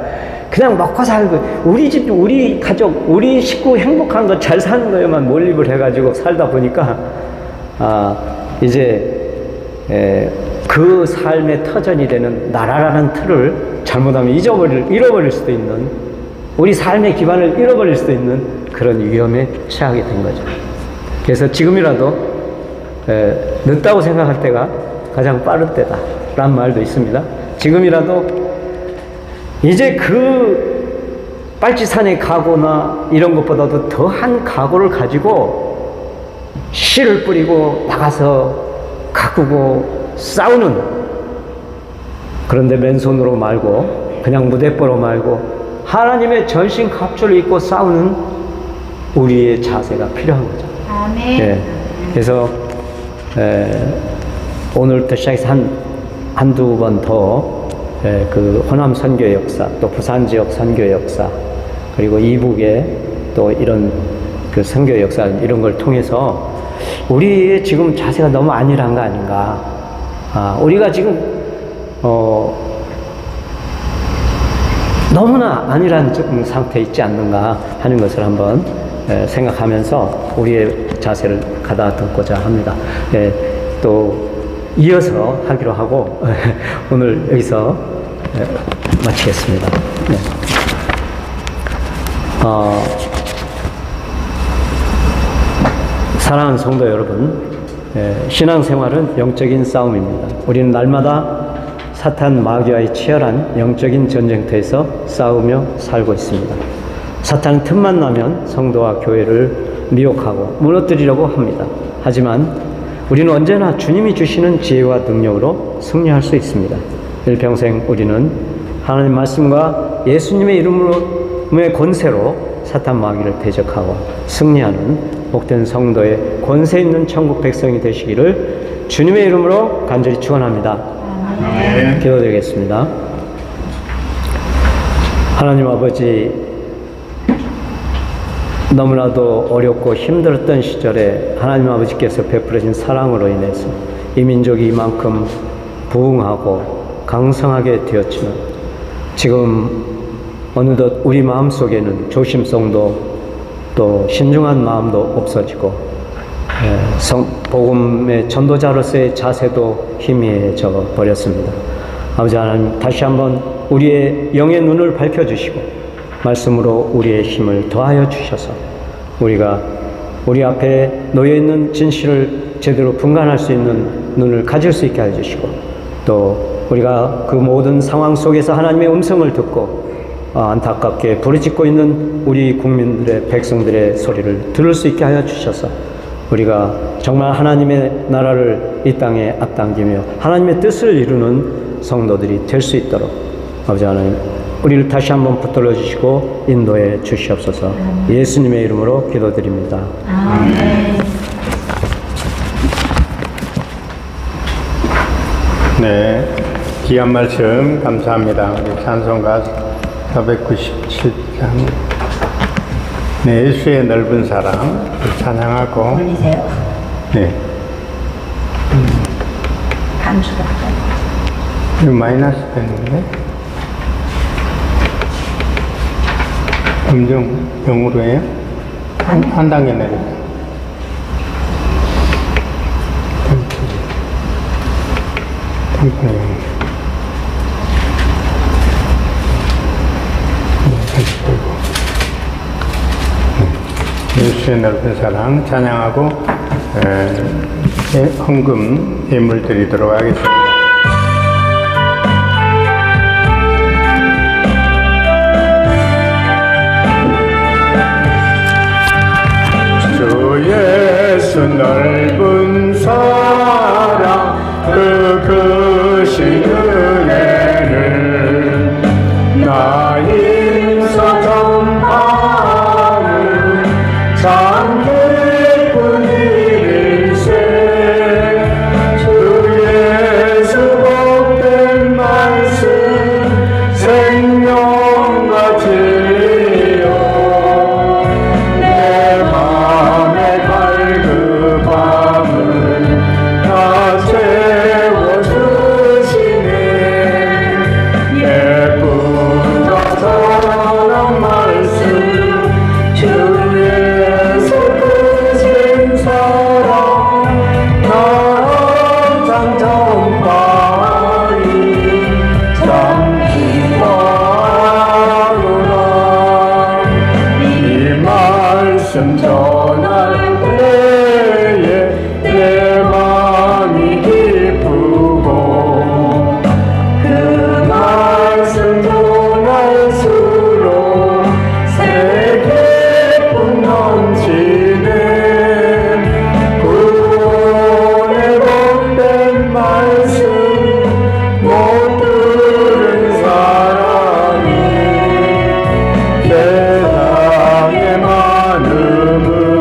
그냥 먹고 살고, 우리 집, 우리 가족, 우리 식구 행복한 거 잘 사는 거에만 몰입을 해가지고 살다 보니까, 이제, 그 삶의 터전이 되는 나라라는 틀을 잘못하면 잃어버릴 수도 있는, 우리 삶의 기반을 잃어버릴 수도 있는 그런 위험에 처하게 된 거죠. 그래서 지금이라도, 늦다고 생각할 때가 가장 빠른 때다 라는 말도 있습니다. 지금이라도 이제 그 빨치산의 각오나 이런 것보다도 더한 각오를 가지고 씨를 뿌리고 나가서 가꾸고 싸우는, 그런데 맨손으로 말고 그냥 무대뽀로 말고 하나님의 전신 갑주를 입고 싸우는 우리의 자세가 필요한 거죠. 아멘. 예. 그래서 오늘부터 시작해서 한두 번 더 그 호남 선교 역사, 또 부산 지역 선교 역사, 그리고 이북의 또 이런 그 선교 역사 이런 걸 통해서 우리의 지금 자세가 너무 안일한 거 아닌가. 우리가 지금 너무나 안일한 상태에 있지 않는가 하는 것을 한번 생각하면서 우리의 자세를 가다듬고자 합니다. 또 이어서 하기로 하고 오늘 여기서 마치겠습니다. 네. 사랑하는 성도 여러분, 신앙생활은 영적인 싸움입니다. 우리는 날마다 사탄 마귀와의 치열한 영적인 전쟁터에서 싸우며 살고 있습니다. 사탄은 틈만 나면 성도와 교회를 미혹하고 무너뜨리려고 합니다. 하지만 우리는 언제나 주님이 주시는 지혜와 능력으로 승리할 수 있습니다. 일평생 우리는 하나님 말씀과 예수님의 이름의 권세로 사탄 마귀를 대적하고 승리하는 복된 성도의 권세 있는 천국 백성이 되시기를 주님의 이름으로 간절히 축원합니다. 기도드리겠습니다. 하나님 아버지, 너무나도 어렵고 힘들었던 시절에 하나님 아버지께서 베풀어진 사랑으로 인해서 이 민족이 이만큼 부흥하고 강성하게 되었지만 지금 어느덧 우리 마음속에는 조심성도 또 신중한 마음도 없어지고 복음의 전도자로서의 자세도 희미해져 버렸습니다. 아버지 하나님, 다시 한번 우리의 영의 눈을 밝혀주시고 말씀으로 우리의 힘을 더하여 주셔서 우리가 우리 앞에 놓여 있는 진실을 제대로 분간할 수 있는 눈을 가질 수 있게 해주시고 또 우리가 그 모든 상황 속에서 하나님의 음성을 듣고 안타깝게 부르짖고 있는 우리 국민들의 백성들의 소리를 들을 수 있게 하여 주셔서 우리가 정말 하나님의 나라를 이 땅에 앞당기며 하나님의 뜻을 이루는 성도들이 될 수 있도록 아버지 하나님, 우리를 다시 한번 붙들어 주시고 인도해 주시옵소서. 예수님의 이름으로 기도드립니다. 아멘. 네, 귀한 말씀 감사합니다. 우리 찬송가 497장 네, 예수의 넓은 사랑 찬양하고 올리세요. 네. 감수가 이거 마이너스 되는데 음정 0으로 해요? 한 단계 내려. 템포 0. 다시 보고. 예수의 넓은 사랑 찬양하고 헌금 예물 드리도록 하겠습니다. 주 예수 넓은 사랑 그 크신 은혜를 나 힘써 전파하는 참 기쁜 일일세. 주 예수 복된 말씀 생명과 진리요 내 맘의 갈급함을 다 채워주시네. 예쁘다 선한 말씀 주 예수 크신 사랑 나 항상 전파하니 참 기뻐하노라. 이 말씀 전할 때에 내 마음이 기쁘고 그 말씀 전할수록 새 기쁨 넘치네. 구원의 복된 말씀 못 들은 사람이 세상에 많음을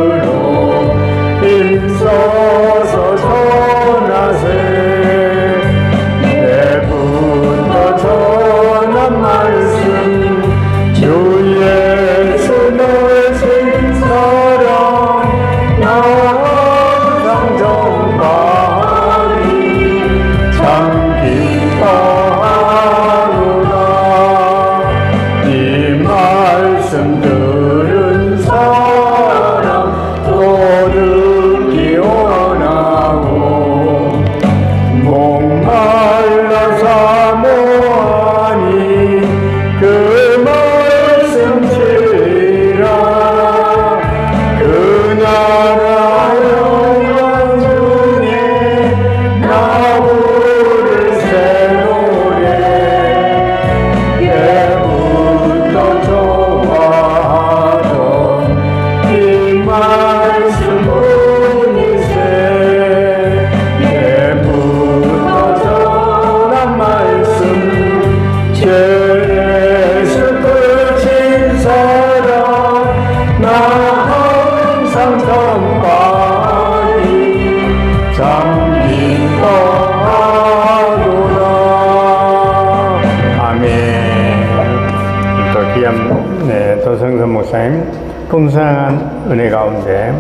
도성선 목사님 풍성한 은혜 가운데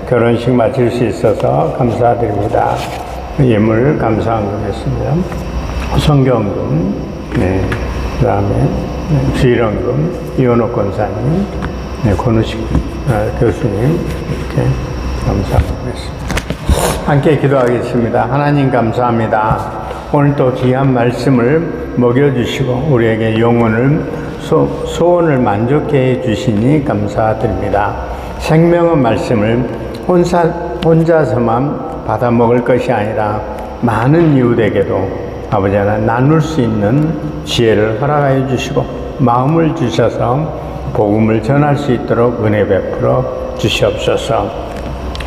결혼식 마칠 수 있어서 감사드립니다. 예물 감사한금했습니다. 성경금, 네, 그 다음에 주일원금, 이원옥 권사님, 네, 권우식 교수님 이렇게 감사드리겠습니다. 함께 기도하겠습니다. 하나님 감사합니다. 오늘 또 귀한 말씀을 먹여주시고 우리에게 영혼을 소원을 만족케 해주시니 감사드립니다. 생명의 말씀을 혼자서만 받아 먹을 것이 아니라 많은 이웃에게도 아버지 하나님 나눌 수 있는 지혜를 허락하여 주시고 마음을 주셔서 복음을 전할 수 있도록 은혜 베풀어 주시옵소서.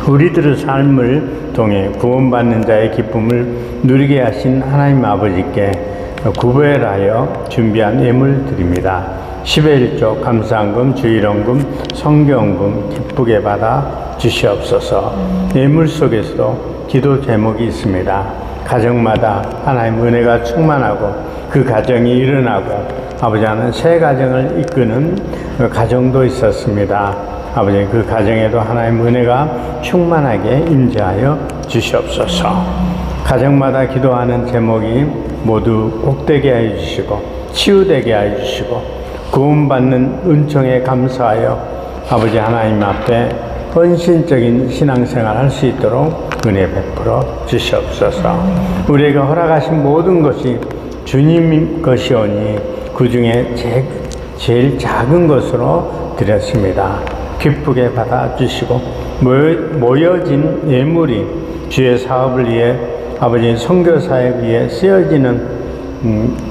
우리들의 삶을 통해 구원받는 자의 기쁨을 누리게 하신 하나님 아버지께 구별하여 준비한 예물 드립니다. 10의 1조 감사한금, 주일원금, 성경금 기쁘게 받아 주시옵소서. 예물 속에서도 기도 제목이 있습니다. 가정마다 하나님 은혜가 충만하고 그 가정이 일어나고 아버지 하나님 새 가정을 이끄는 가정도 있었습니다. 아버지 그 가정에도 하나님 은혜가 충만하게 임재하여 주시옵소서. 가정마다 기도하는 제목이 모두 복되게 하여 주시고 치유되게 하여 주시고 구원받는 은총에 감사하여 아버지 하나님 앞에 헌신적인 신앙생활 할 수 있도록 은혜 베풀어 주시옵소서. 우리에게 허락하신 모든 것이 주님 것이오니 그 중에 제일 작은 것으로 드렸습니다. 기쁘게 받아주시고 모여진 예물이 주의 사업을 위해 아버지 선교사에 위해 쓰여지는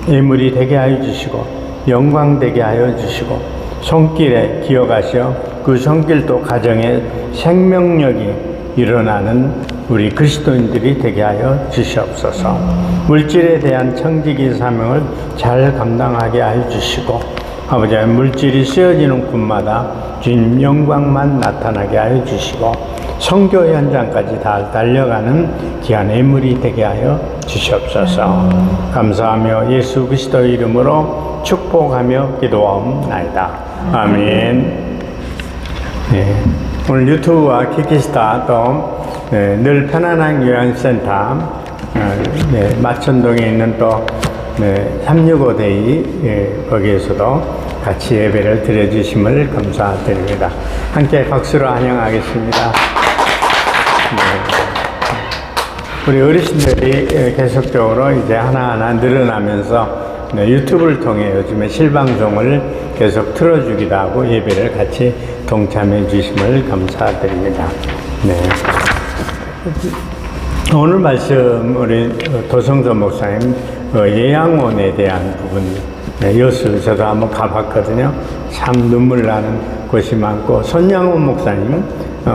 예물이 되게 하여 주시고 영광되게 하여 주시고 손길에 기억하시어 그 손길도 가정에 생명력이 일어나는 우리 그리스도인들이 되게 하여 주시옵소서. 물질에 대한 청지기 사명을 잘 감당하게 하여 주시고 아버지 물질이 쓰여지는 곳마다 주님 영광만 나타나게 하여 주시고 선교 현장까지 다 달려가는 귀한 예물이 되게 하여 주시옵소서. 감사하며 예수 그리스도의 이름으로 축복하며 기도하옵나이다. 아멘. 네, 오늘 유튜브와 키키스타 또 늘 편안한 요양센터 마천동에 있는 또 365데이 거기에서도 같이 예배를 드려주심을 감사드립니다. 함께 박수로 환영하겠습니다. 우리 어르신들이 계속적으로 이제 하나하나 늘어나면서 유튜브를 통해 요즘에 실방송을 계속 틀어주기도 하고 예배를 같이 동참해 주심을 감사드립니다. 네. 오늘 말씀 우리 도성선 목사님 예양원에 대한 부분 여수 저도 한번 가봤거든요. 참 눈물 나는 곳이 많고 손양원 목사님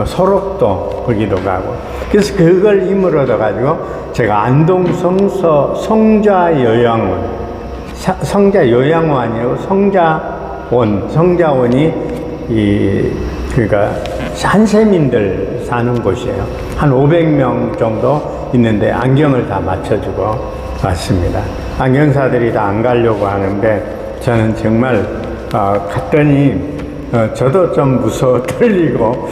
소록도 거기도 가고 그래서 그걸 힘을 얻어가지고 제가 안동 성자 요양원이고 성자원이 그러니까 한세민들 사는 곳이에요. 한 500명 정도 있는데 안경을 다 맞춰주고 왔습니다. 안경사들이 다 안 가려고 하는데 저는 정말 갔더니 저도 좀 무서워 떨리고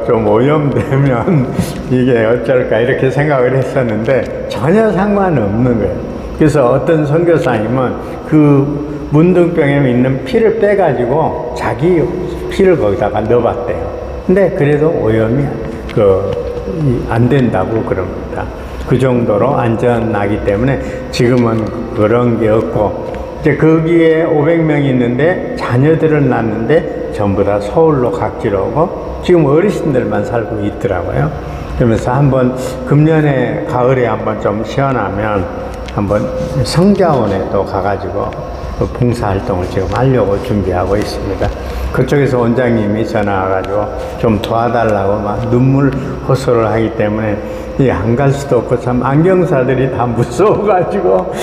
좀 오염되면 이게 어쩔까 이렇게 생각을 했었는데 전혀 상관없는 거예요. 그래서 어떤 선교사님은 그 문둥병에 있는 피를 빼가지고 자기 피를 거기다가 넣어봤대요. 근데 그래도 오염이 안 된다고 그럽니다. 그 정도로 안전하기 때문에 지금은 그런 게 없고 이제 거기에 500명이 있는데 자녀들을 낳는데 전부 다 서울로 각지로 오고 지금 어르신들만 살고 있더라고요. 그러면서 한번 금년에 가을에 한번 좀 시원하면 한번 성자원에 또 가가지고 봉사활동을 지금 하려고 준비하고 있습니다. 그쪽에서 원장님이 전화 와가지고 좀 도와달라고 막 눈물 호소를 하기 때문에 안 갈 수도 없고 참 안경사들이 다 무서워가지고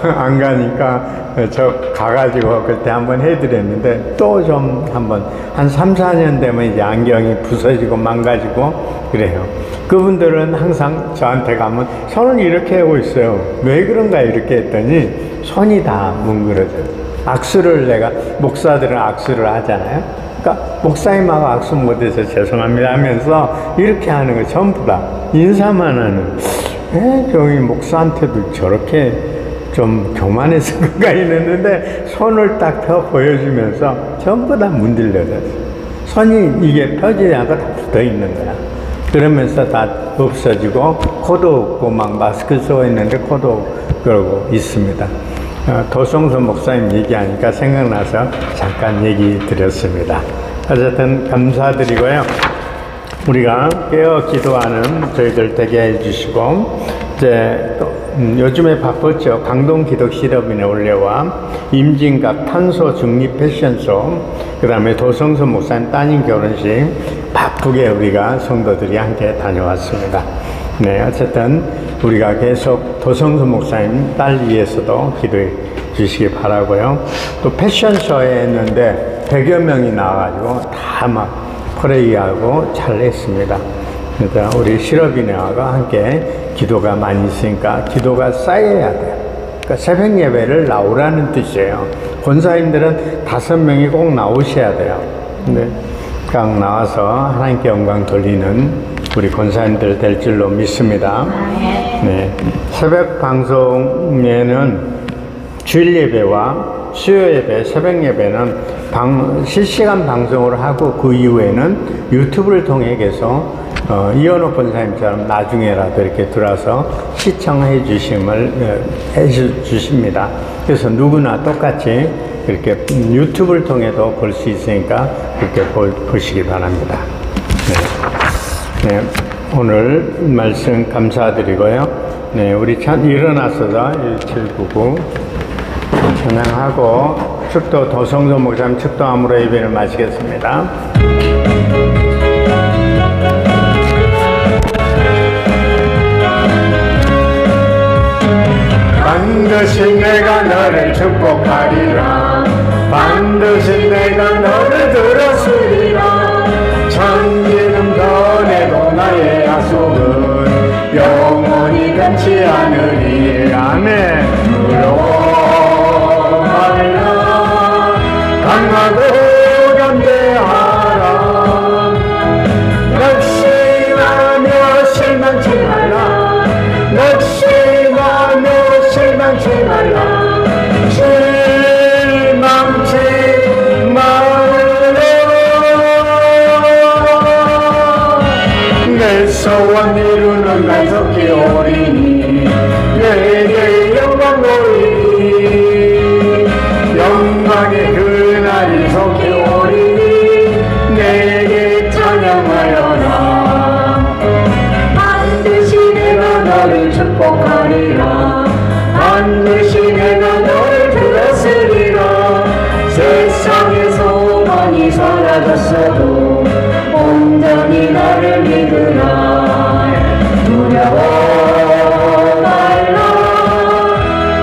안 가니까 저 가가지고 그때 한번 해드렸는데 또 좀 한번 한 3, 4년 되면 이제 안경이 부서지고 망가지고 그래요. 그분들은 항상 저한테 가면 손을 이렇게 하고 있어요. 왜 그런가 이렇게 했더니 손이 다 뭉그러져요. 악수를 목사들은 악수를 하잖아요. 그러니까 목사님하고 악수 못해서 죄송합니다 하면서 이렇게 하는 거 전부 다 인사만 하는. 저기 목사한테도 저렇게 좀 교만해서 그가 있는데 손을 딱 펴 보여주면서 전부 다 문들려졌어요. 손이 이게 펴지지 않고 다 붙어 있는 거야. 그러면서 다 없어지고 코도 없고 막 마스크 쓰고 있는데 코도 그러고 있습니다. 도성선 목사님 얘기하니까 생각나서 잠깐 얘기 드렸습니다. 어쨌든 감사드리고요. 우리가 깨어 기도하는 저희들 되게 해주시고, 이제 또 요즘에 바빴죠. 강동 기독 실업인의 올레와 임진각 탄소 중립 패션쇼, 그 다음에 도성선 목사님 따님 결혼식 바쁘게 우리가 성도들이 함께 다녀왔습니다. 네, 어쨌든 우리가 계속 도성선 목사님 딸 위해서도 기도해 주시기 바라고요. 또 패션쇼에 했는데 100여 명이 나와가지고 다 막 프레이하고 잘 했습니다. 그러니까 우리 실업인회와 함께 기도가 많이 있으니까 기도가 쌓여야 돼요. 그러니까 새벽 예배를 나오라는 뜻이에요. 권사님들은 5명이 꼭 나오셔야 돼요. 근데 각 나와서 하나님께 영광 돌리는 우리 권사님들 될 줄로 믿습니다. 네. 새벽 방송에는 주일 예배와 수요 예배, 새벽 예배는 실시간 방송으로 하고 그 이후에는 유튜브를 통해 계속 이현옥 권사님처럼 나중에라도 이렇게 들어와서 시청해 주십니다. 그래서 누구나 똑같이 이렇게 유튜브를 통해도 볼 수 있으니까 그렇게 보시기 바랍니다. 네. 네, 오늘 말씀 감사드리고요. 네, 우리 참 일어나서서 1799 찬양하고 축도 도성선 목사님 축도함으로 예배를 마치겠습니다. 반드시 내가 너를 축복하리라. 반드시 내가 너를 들었으리라. 천지는 변해도 나의 약속은 영원히 변치 않으리. 아멘. 두려워 말라. 강하고 담대하라. 낙심하며 실망치 말라. 낙심하며 실망치 말라. 실망치 말라. 내 소원 이루는 날 속히 오리니 내게 영광 돌리니 영광의 그날이 속히 오리니 내게 찬양하여라. 반드시 내가 너를 축복하리라. 반드시 내가 너를 들었으리라. 세상에서 많이 사라졌어도 온전히 나를 믿으라. 두려워 말라.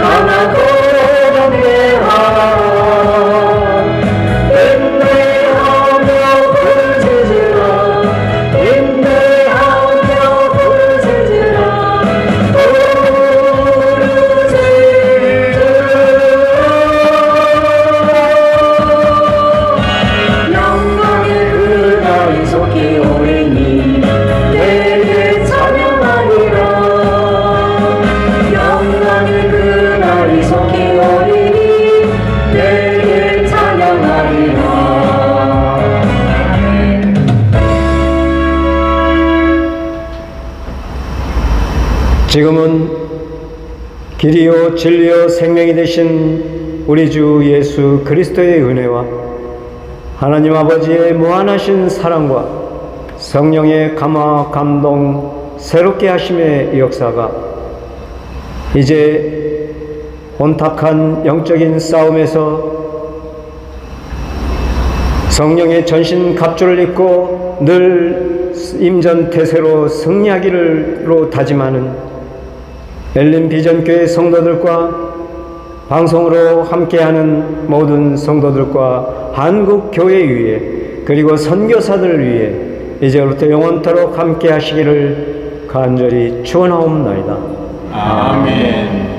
강하고 담대하라. 인내하며 부르짖으라. 인내하며 부르짖으라. 영광의 그날이 속히 오리니 내게 찬양하리라. 영광의 그날이 속히 오리니 내게 찬양하리라. 지금은 길이요 진리요 생명이 되신 우리 주 예수 그리스도의 은혜와 하나님 아버지의 무한하신 사랑과 성령의 감화 감동 새롭게 하심의 역사가 이제 혼탁한 영적인 싸움에서 성령의 전신 갑주를 입고 늘 임전태세로 승리하기로 다짐하는 엘린 비전교회 성도들과 방송으로 함께하는 모든 성도들과 한국 교회 위에 그리고 선교사들 위에 이제부터 영원토록 함께 하시기를 간절히 축원하옵나이다. 아멘.